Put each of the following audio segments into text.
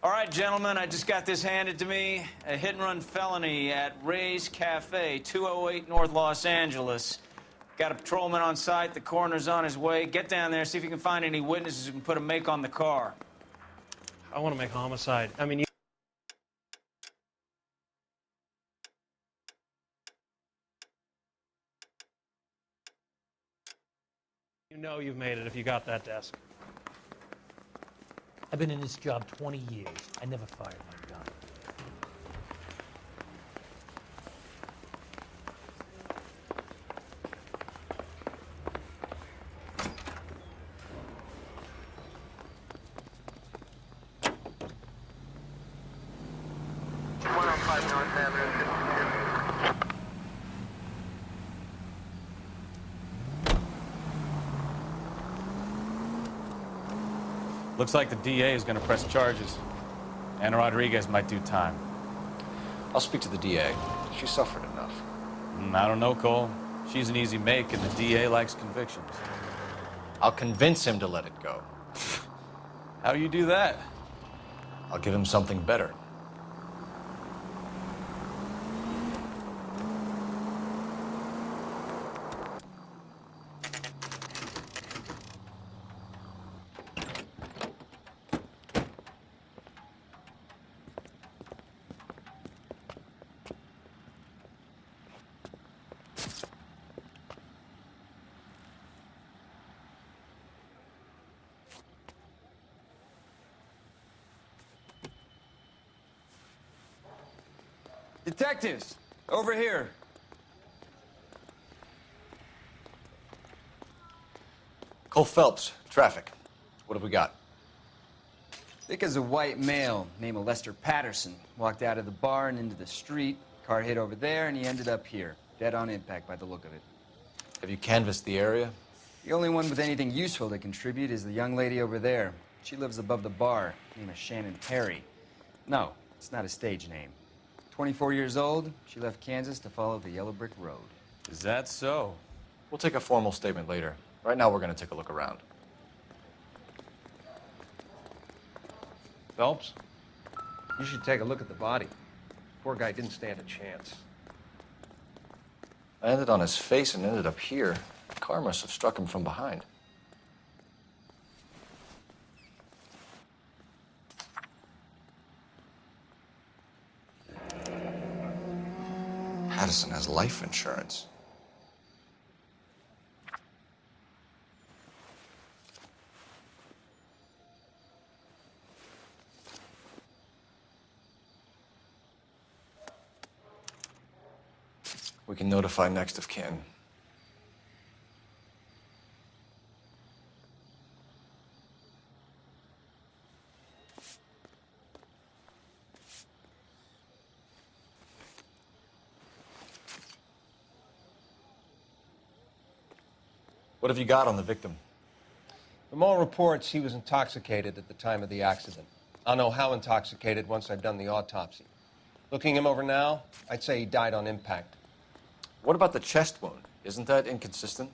All right, gentlemen, I just got this handed to me. A hit-and-run felony at Ray's Cafe, 208 North Los Angeles. Got a patrolman on site. The coroner's on his way. Get down there, see if you can find any witnesses who can put a make on the car. I want to make homicide. I mean, you know you've made it if you got that desk. I've been in this job 20 years. I never fired my gun. Looks like the DA is going to press charges. Anna Rodriguez might do time. I'll speak to the DA. She suffered enough. I don't know, Cole. She's an easy make, and the DA likes convictions. I'll convince him to let it go. How you do that? I'll give him something better. Detectives, over here. Cole Phelps, traffic. What have we got? Thick as a white male named Lester Patterson. Walked out of the bar and into the street. Car hit over there, and he ended up here. Dead on impact by the look of it. Have you canvassed the area? The only one with anything useful to contribute is the young lady over there. She lives above the bar. Name is Shannon Perry. No, it's not a stage name. 24 years old, she left Kansas to follow the yellow brick road. Is that so? We'll take a formal statement later. Right now, we're going to take a look around. Phelps, you should take a look at the body. Poor guy didn't stand a chance. I landed on his face and ended up here. The car must have struck him from behind. Patterson has life insurance. We can notify next of kin. What have you got on the victim? From all reports, he was intoxicated at the time of the accident. I'll know how intoxicated once I've done the autopsy. Looking him over now, I'd say he died on impact. What about the chest wound? Isn't that inconsistent?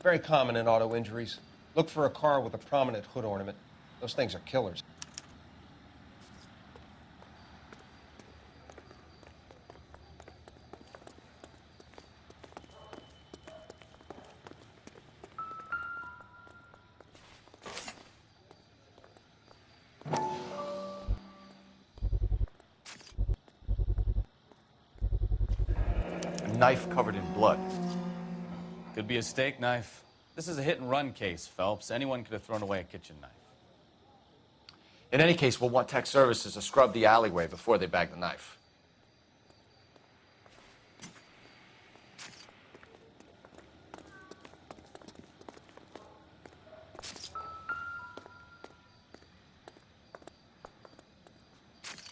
Very common in auto injuries. Look for a car with a prominent hood ornament. Those things are killers. Knife covered in blood. Could be a steak knife. This is a hit-and-run case, Phelps. Anyone could have thrown away a kitchen knife. In any case, we'll want tech services to scrub the alleyway before they bag the knife.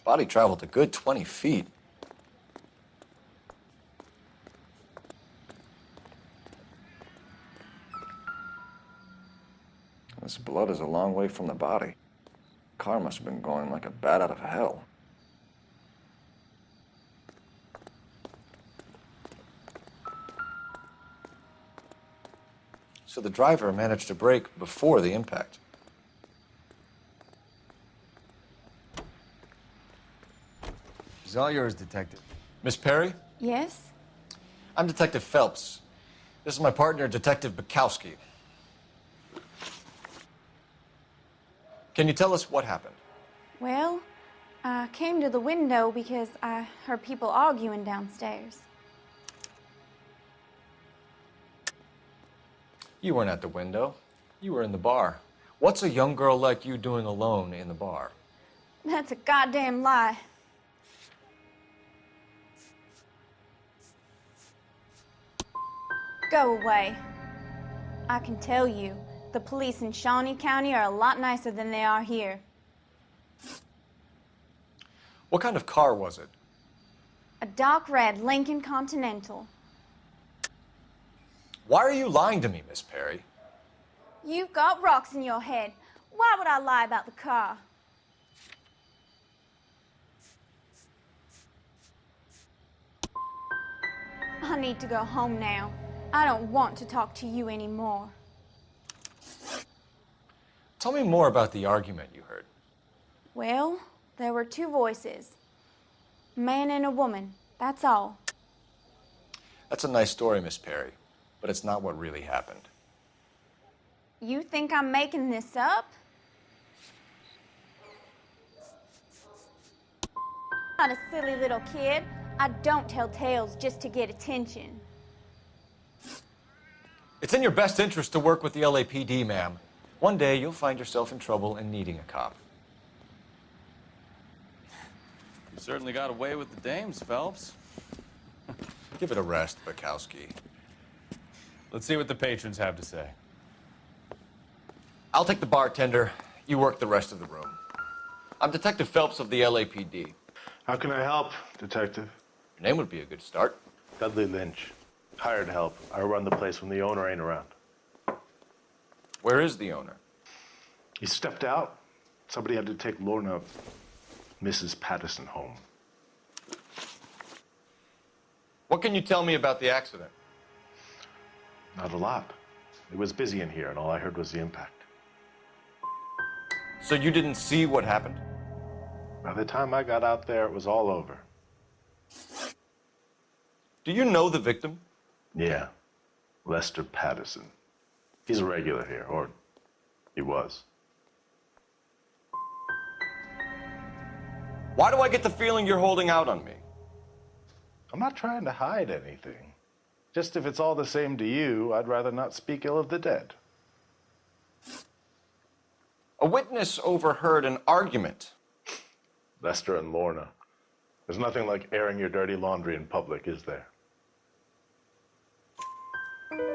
Body traveled a good 20 feet. This blood is a long way from the body. Car must have been going like a bat out of hell. So the driver managed to brake before the impact. It's all yours, Detective. Miss Perry? Yes? I'm Detective Phelps. This is my partner, Detective Bukowski. Can you tell us what happened? Well, I came to the window because I heard people arguing downstairs. You weren't at the window. You were in the bar. What's a young girl like you doing alone in the bar? That's a goddamn lie. Go away. I can tell you, the police in Shawnee County are a lot nicer than they are here. What kind of car was it? A dark red Lincoln Continental. Why are you lying to me, Miss Perry? You've got rocks in your head. Why would I lie about the car? I need to go home now. I don't want to talk to you anymore. Tell me more about the argument you heard. Well, there were two voices. A man and a woman, that's all. That's a nice story, Miss Perry, but it's not what really happened. You think I'm making this up? I'm not a silly little kid. I don't tell tales just to get attention. It's in your best interest to work with the LAPD, ma'am. One day you'll find yourself in trouble and needing a cop. You certainly got away with the dames, Phelps. Give it a rest, Bukowski. Let's see what the patrons have to say. I'll take the bartender. You work the rest of the room. I'm Detective Phelps of the LAPD. How can I help, Detective? Your name would be a good start. Dudley Lynch. Hired help. I run the place when the owner ain't around. Where is the owner? He stepped out. Somebody had to take Lorna, Mrs. Patterson, home. What can you tell me about the accident? Not a lot. It was busy in here, and all I heard was the impact. So you didn't see what happened? By the time I got out there, it was all over. Do you know the victim? Yeah. Lester Patterson. He's a regular here, or he was. Why do I get the feeling you're holding out on me? I'm not trying to hide anything. Just if it's all the same to you, I'd rather not speak ill of the dead. A witness overheard an argument. Lester and Lorna. There's nothing like airing your dirty laundry in public, is there?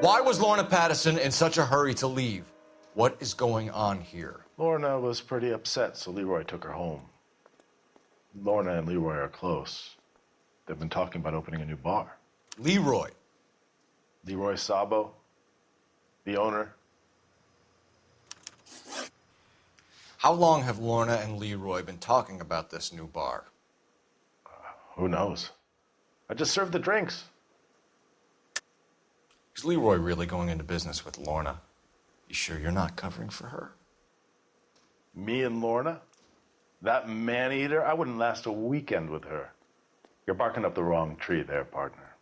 Why was Lorna Patterson in such a hurry to leave? What is going on here? Lorna was pretty upset, so Leroy took her home. Lorna and Leroy are close. They've been talking about opening a new bar. Leroy. Leroy Sabo, the owner. How long have Lorna and Leroy been talking about this new bar? Who knows? I just served the drinks. Is Leroy really going into business with Lorna? You sure you're not covering for her? Me and Lorna? That man-eater? I wouldn't last a weekend with her. You're barking up the wrong tree there, partner.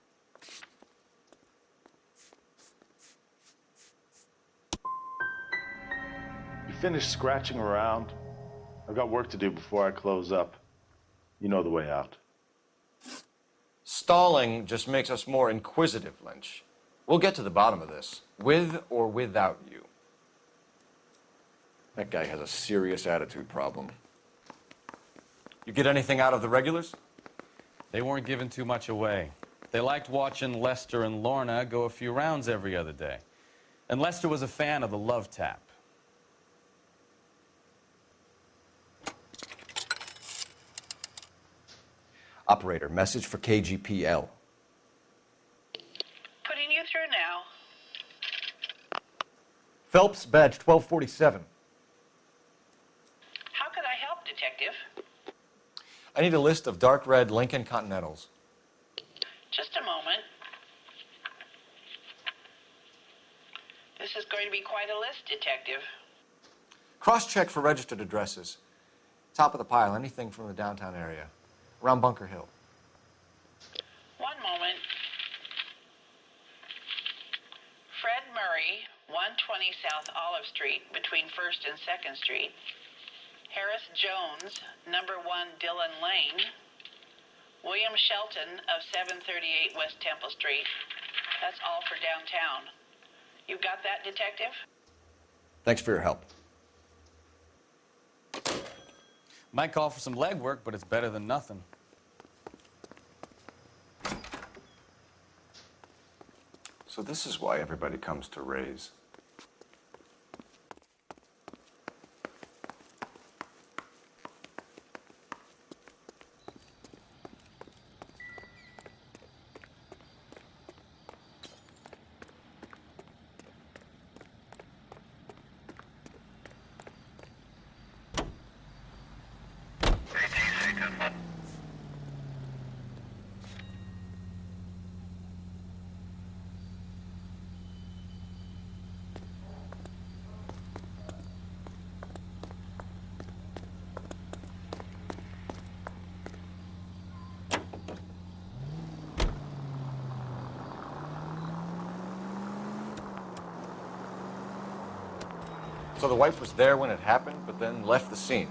You finished scratching around? I've got work to do before I close up. You know the way out. Stalling just makes us more inquisitive, Lynch. We'll get to the bottom of this, with or without you. That guy has a serious attitude problem. You get anything out of the regulars? They weren't giving too much away. They liked watching Lester and Lorna go a few rounds every other day. And Lester was a fan of the love tap. Operator, message for KGPL. Putting you through now. Phelps, badge 1247. How can I help, Detective? I need a list of dark red Lincoln Continentals. Just a moment. This is going to be quite a list, Detective. Cross-check for registered addresses. Top of the pile, anything from the downtown area. Around Bunker Hill. 120 South Olive Street between 1st and 2nd Street. Harris Jones, number 1 Dillon Lane. William Sheldon of 738 West Temple Street. That's all for downtown. You got that, Detective? Thanks for your help. Might call for some legwork, but it's better than nothing. So this is why everybody comes to Ray's. So the wife was there when it happened, but then left the scene.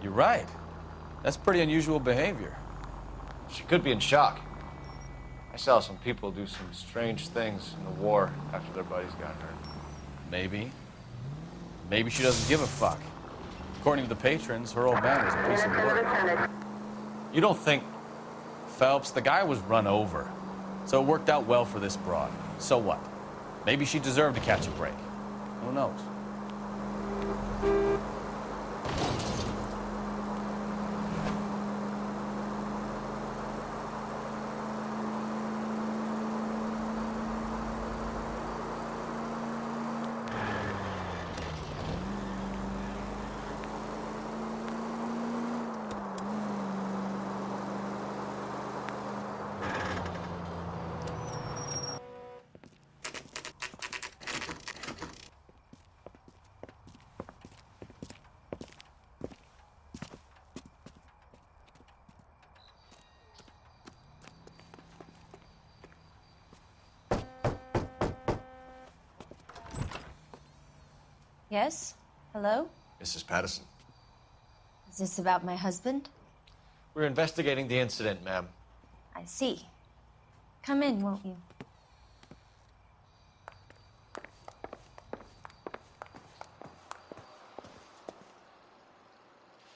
You're right. That's pretty unusual behavior. She could be in shock. I saw some people do some strange things in the war after their buddies got hurt. Maybe. Maybe she doesn't give a fuck. According to the patrons, her old man was a piece of work. You don't think... Phelps, the guy was run over. So it worked out well for this broad. So what? Maybe she deserved to catch a break. Who knows? Yes? Hello? Mrs. Patterson. Is this about my husband? We're investigating the incident, ma'am. I see. Come in, won't you?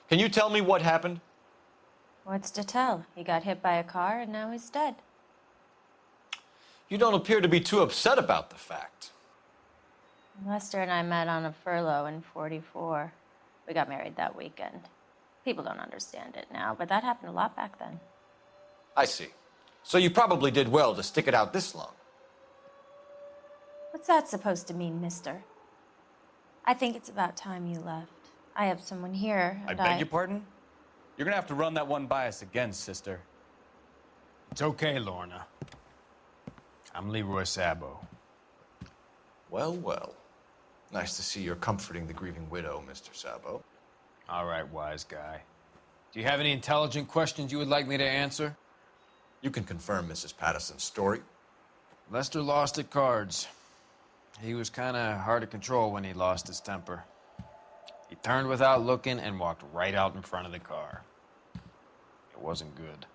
Can you tell me what happened? What's to tell? He got hit by a car and now he's dead. You don't appear to be too upset about the fact. Lester and I met on a furlough in '44. We got married that weekend. People don't understand it now, but that happened a lot back then. I see. So you probably did well to stick it out this long. What's that supposed to mean, mister? I think it's about time you left. I have someone here, I and beg your pardon? You're gonna have to run that one by us again, sister. It's okay, Lorna. I'm Leroy Sabo. Well, well. Nice to see you're comforting the grieving widow, Mr. Sabo. All right, wise guy. Do you have any intelligent questions you would like me to answer? You can confirm Mrs. Patterson's story. Lester lost at cards. He was kind of hard to control when he lost his temper. He turned without looking and walked right out in front of the car. It wasn't good.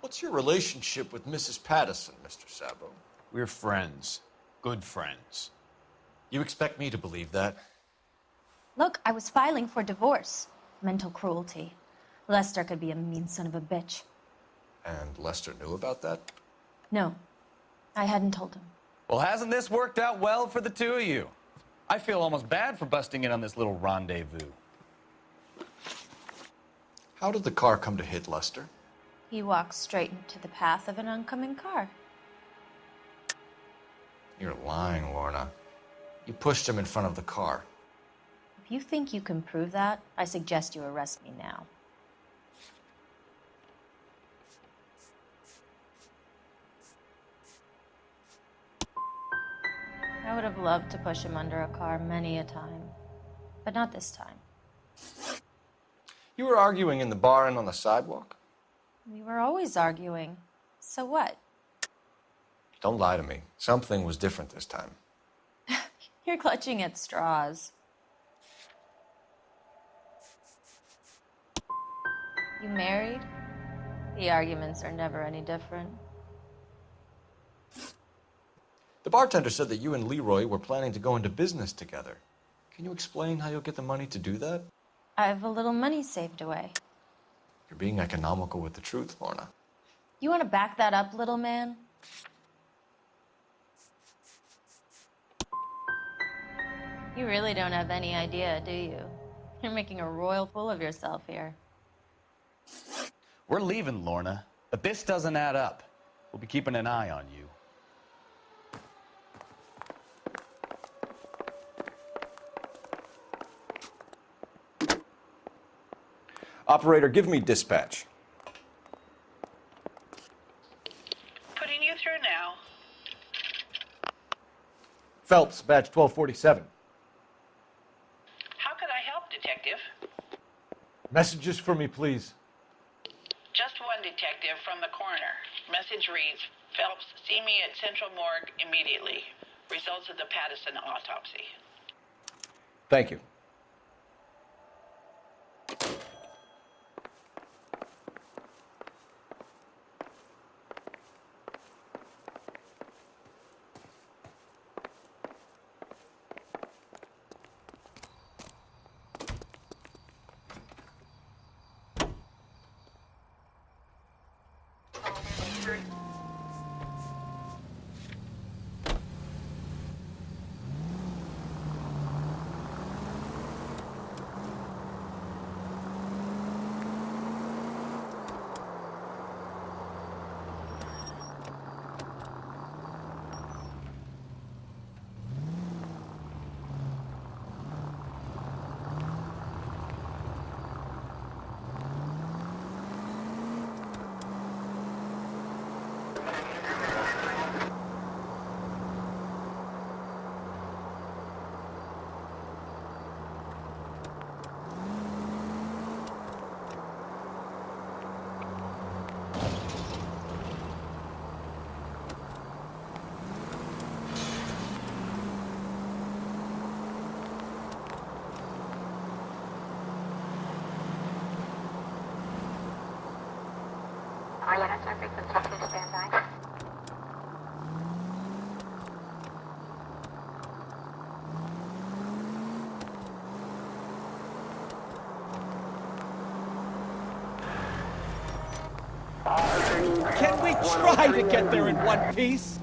What's your relationship with Mrs. Patterson, Mr. Sabo? We're friends. Good friends. You expect me to believe that? Look, I was filing for divorce. Mental cruelty. Lester could be a mean son of a bitch. And Lester knew about that? No, I hadn't told him. Well, hasn't this worked out well for the two of you? I feel almost bad for busting in on this little rendezvous. How did the car come to hit Lester? He walked straight into the path of an oncoming car. You're lying, Lorna. You pushed him in front of the car. If you think you can prove that, I suggest you arrest me now. I would have loved to push him under a car many a time, but not this time. You were arguing in the bar and on the sidewalk? We were always arguing. So what? Don't lie to me. Something was different this time. You're clutching at straws. You married? The arguments are never any different. The bartender said that you and Leroy were planning to go into business together. Can you explain how you'll get the money to do that? I have a little money saved away. You're being economical with the truth, Lorna. You want to back that up, little man? You really don't have any idea, do you? You're making a royal fool of yourself here. We're leaving, Lorna, but this doesn't add up. We'll be keeping an eye on you. Operator, give me dispatch. Putting you through now. Phelps, badge 1247. How could I help, Detective? Messages for me, please. Just one detective from the coroner. Message reads, Phelps, see me at Central Morgue immediately. Results of the Pattison autopsy. Thank you. Can we try to get there in one piece?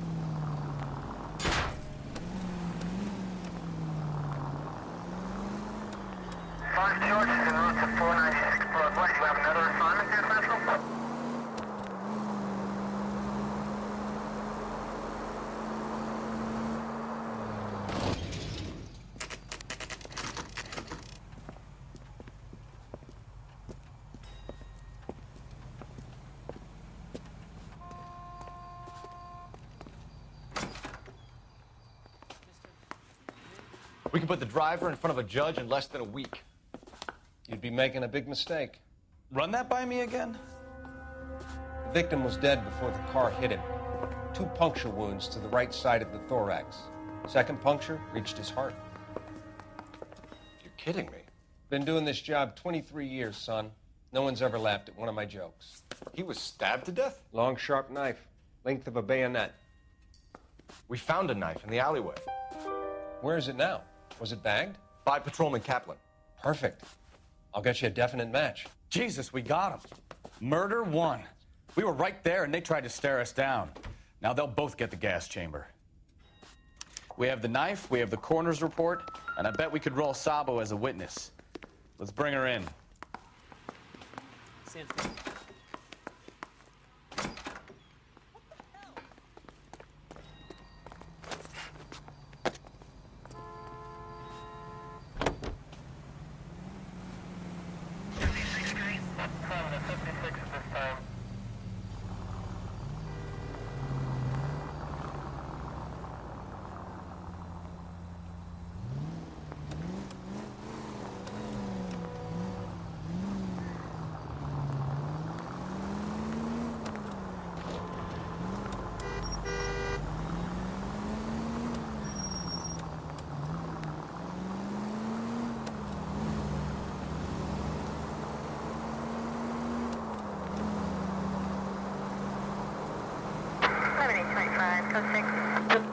We can put the driver in front of a judge in less than a week. You'd be making a big mistake. Run that by me again? The victim was dead before the car hit him. 2 puncture wounds to the right side of the thorax. Second puncture reached his heart. You're kidding me. Been doing this job 23 years, son. No one's ever laughed at one of my jokes. He was stabbed to death? Long, sharp knife. Length of a bayonet. We found a knife in the alleyway. Where is it now? Was it bagged? By Patrolman Kaplan. Perfect. I'll get you a definite match. Jesus, we got him. Murder 1. We were right there and they tried to stare us down. Now they'll both get the gas chamber. We have the knife, we have the coroner's report, and I bet we could roll Sabo as a witness. Let's bring her in. 606.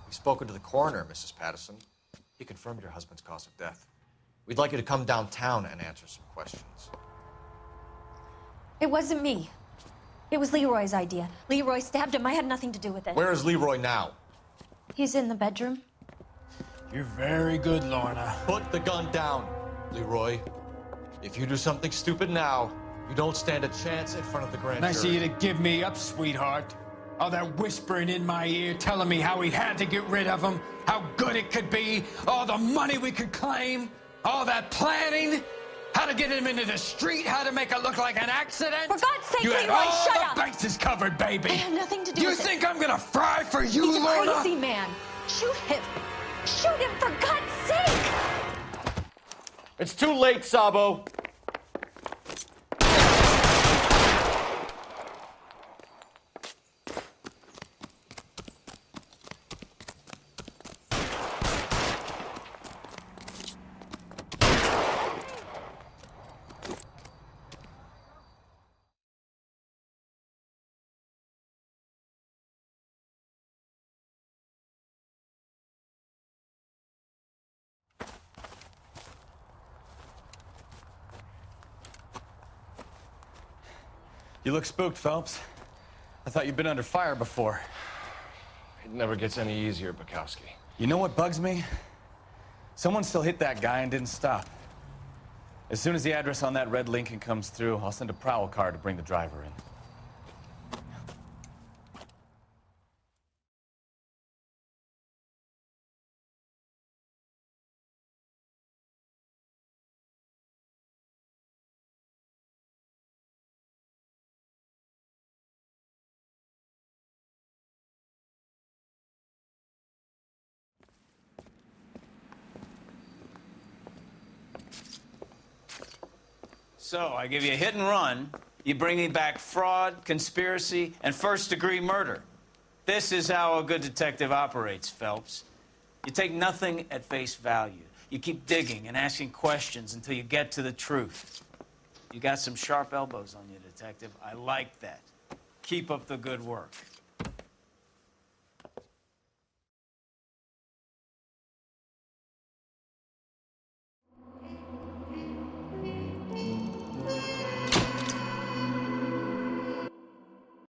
Spoken to the coroner, Mrs. Patterson. He confirmed your husband's cause of death. We'd like you to come downtown and answer some questions. It wasn't me. It was Leroy's idea. Leroy stabbed him. I had nothing to do with it. Where is Leroy now? He's in the bedroom. You're very good, Lorna. Put the gun down, Leroy. If you do something stupid now, you don't stand a chance in front of the grand jury. Nice of you to give me up, sweetheart. All that whispering in my ear, telling me how we had to get rid of him, how good it could be, all the money we could claim, all that planning, how to get him into the street, how to make it look like an accident. For God's sake, you had Leroy, all shut the up! bases covered, baby. I had nothing to do You with it. think I'm gonna fry for you, He's a Lorna? crazy man. Shoot him. Shoot him, for God's sake! It's too late, Sabo. You look spooked, Phelps. I thought you'd been under fire before. It never gets any easier, Bukowski. You know what bugs me? Someone still hit that guy and didn't stop. As soon as the address on that red Lincoln comes through, I'll send a prowl car to bring the driver in. So, I give you a hit and run. You bring me back fraud, conspiracy, and first-degree murder. This is how a good detective operates, Phelps. You take nothing at face value. You keep digging and asking questions until you get to the truth. You got some sharp elbows on you, detective. I like that. Keep up the good work.